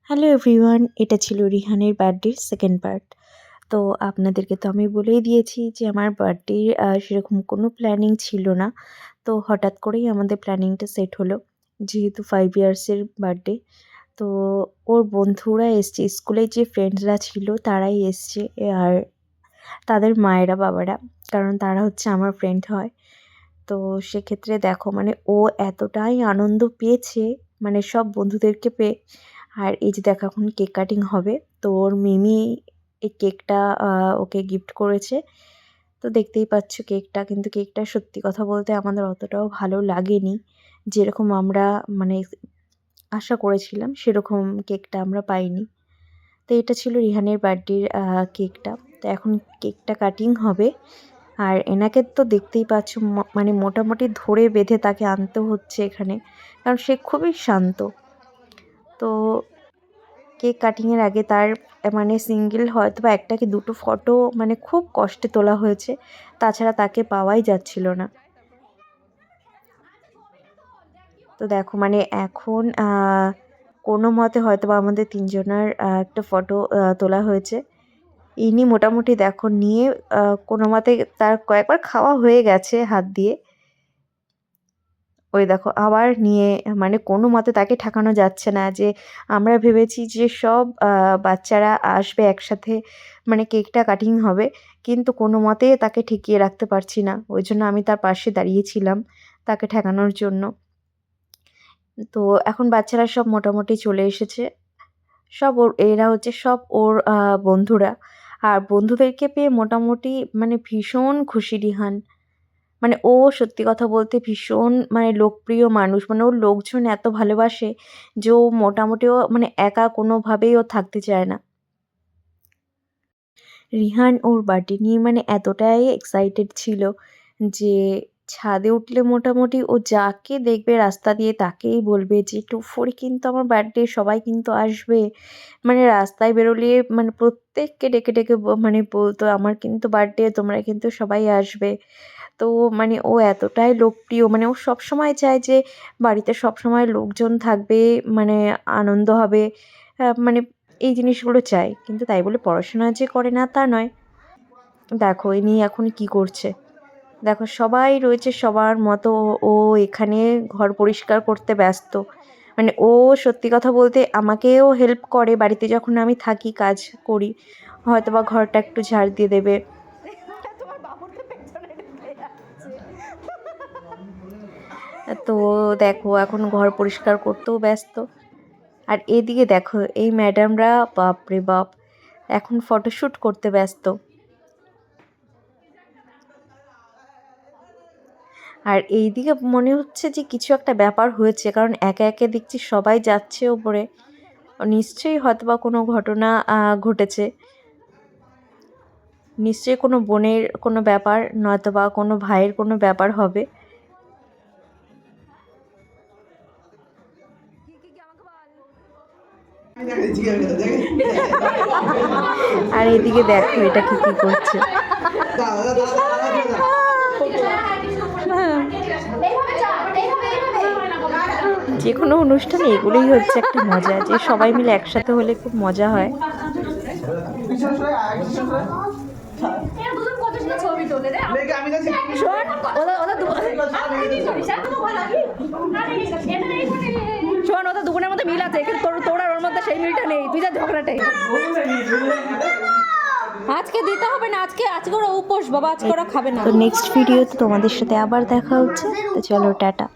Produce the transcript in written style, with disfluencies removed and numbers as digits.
Hello everyone, এটা ছিল রিহানের বার্থডের সেকেন্ড পার্ট। তো আপনাদেরকে তো আমি বলেই দিয়েছি যে আমার বার্থডের সেরকম কোনো প্ল্যানিং ছিল না। তো হঠাৎ করেই আমাদের প্ল্যানিংটা সেট হলো, যেহেতু 5 ইয়ার্সের বার্থডে। তো ওর বন্ধুরা এসছে, স্কুলের যে ফ্রেন্ডসরা ছিল তারাই এসছে, আর তাদের মায়েরা বাবারা, কারণ তারা হচ্ছে আমার ফ্রেন্ড হয়। তো সেক্ষেত্রে দেখো মানে ও এতটাই আনন্দ পেয়েছে, মানে সব বন্ধুদেরকে পেয়ে। আর এই যে দেখো এখন কেক কাটিং হবে, তো ওর মিমি এই কেকটা ওকে গিফট করেছে। তো দেখতেই পাচ্ছ কেকটা, কিন্তু কেকটা সত্যি কথা বলতে আমাদের অতটাও ভালো লাগেনি, যেরকম আমরা মানে আশা করেছিলাম সেরকম কেকটা আমরা পাইনি। তো এটা ছিল রিহানের বার্থডের কেকটা। তো এখন কেকটা কাটিং হবে, আর এনাকে তো দেখতেই পাচ্ছ মানে মোটামুটি ধরে বেঁধে তাকে আনতে হচ্ছে এখানে, কারণ সে খুবই শান্ত। তো কেক কাটিংয়ের আগে তার মানে সিঙ্গেল হয়তো বা একটা কি দুটো ফটো মানে খুব কষ্টে তোলা হয়েছে, তাছাড়া তাকে পাওয়াই যাচ্ছিল না। তো দেখো মানে এখন কোনো মতে হয়তো বা আমাদের তিনজনের একটা ফটো তোলা হয়েছে। ইনি মোটামুটি দেখো নিয়ে কোনো মতে তার কয়েকবার খাওয়া হয়ে গেছে হাত দিয়ে। ওই দেখো আবার নিয়ে, মানে কোনো মতে তাকে ঠেকানো যাচ্ছে না। যে আমরা ভেবেছি যে সব বাচ্চারা আসবে একসাথে, মানে কেকটা কাটিং হবে, কিন্তু কোনো মতে তাকে ঠেকিয়ে রাখতে পারছি না। ওই জন্য আমি তার পাশে দাঁড়িয়েছিলাম তাকে ঠেকানোর জন্য। তো এখন বাচ্চারা সব মোটামুটি চলে এসেছে, সব এরা হচ্ছে সব ওর বন্ধুরা। আর বন্ধুদেরকে পেয়ে মোটামুটি মানে ভীষণ খুশি রিহান। মানে ও সত্যি কথা বলতে ভীষণ মানে লোকপ্রিয় মানুষ, মানে ওর লোকজন এত ভালোবাসে যে ও মোটামুটি ও মানে একা কোনোভাবেই ও থাকতে চায় না। রিহান ওর বার্থডে নিয়ে মানে এতটাই এক্সাইটেড ছিল যে ছাদে উঠলে মোটামুটি ও যাকে দেখবে রাস্তা দিয়ে তাকেই বলবে যে টুফোরি কিন্তু আমার বার্থডে, সবাই কিন্তু আসবে। মানে রাস্তায় বেরোলে মানে প্রত্যেককে ডেকে ডেকে মানে বলতো আমার কিন্তু বার্থডে, তোমরা কিন্তু সবাই আসবে। তো মানে ও এতটাই লোকপ্রিয়, মানে ও সবসময় চায় যে বাড়িতে সবসময় লোকজন থাকবে, মানে আনন্দ হবে, মানে এই জিনিসগুলো চাই। কিন্তু তাই বলে পড়াশোনা যে করে না তা নয়। দেখো এ নিয়ে এখন কি করছে, দেখো সবাই রয়েছে সবার মতো, ও এখানে ঘর পরিষ্কার করতে ব্যস্ত। মানে ও সত্যি কথা বলতে আমাকেও হেল্প করে, বাড়িতে যখন আমি থাকি কাজ করি, হয়তো বা ঘরটা একটু ঝাড় দিয়ে দেবে। তো দেখো এখন ঘর পরিষ্কার করতেও ব্যস্ত। আর এদিকে দেখো এই ম্যাডামরা, বাপরে বাপ, এখন ফটোশ্যুট করতে ব্যস্ত। আর এইদিকে মনে হচ্ছে যে কিছু একটা ব্যাপার হয়েছে, কারণ একে একে দেখছি সবাই যাচ্ছে ওপরে। নিশ্চয়ই হয়তোবা কোনো ঘটনা ঘটেছে, নিশ্চয়ই কোনো বোনের কোনো ব্যাপার, নয়তোবা কোনো ভাইয়ের কোনো ব্যাপার হবে। আর এদিকে দেখো এটা কি করছে। যে কোনো অনুষ্ঠানে এগুলোই হচ্ছে একটা মজা, যে সবাই মিলে একসাথে হলে খুব মজা হয়। শোন, ওদের দুজনের মধ্যে মিল আছে, কিন্তু তোর আর ওর মধ্যে সেই মিলটা নেই, তুই যা ঝগড়াটাই। আজকে দিতে হবে না, আজকে ওরা উপোস বাবা, আজকে ওরা খাবে না। তো নেক্সট ভিডিওতে তোমাদের সাথে আবার দেখা হচ্ছে, তো চলো টাটা।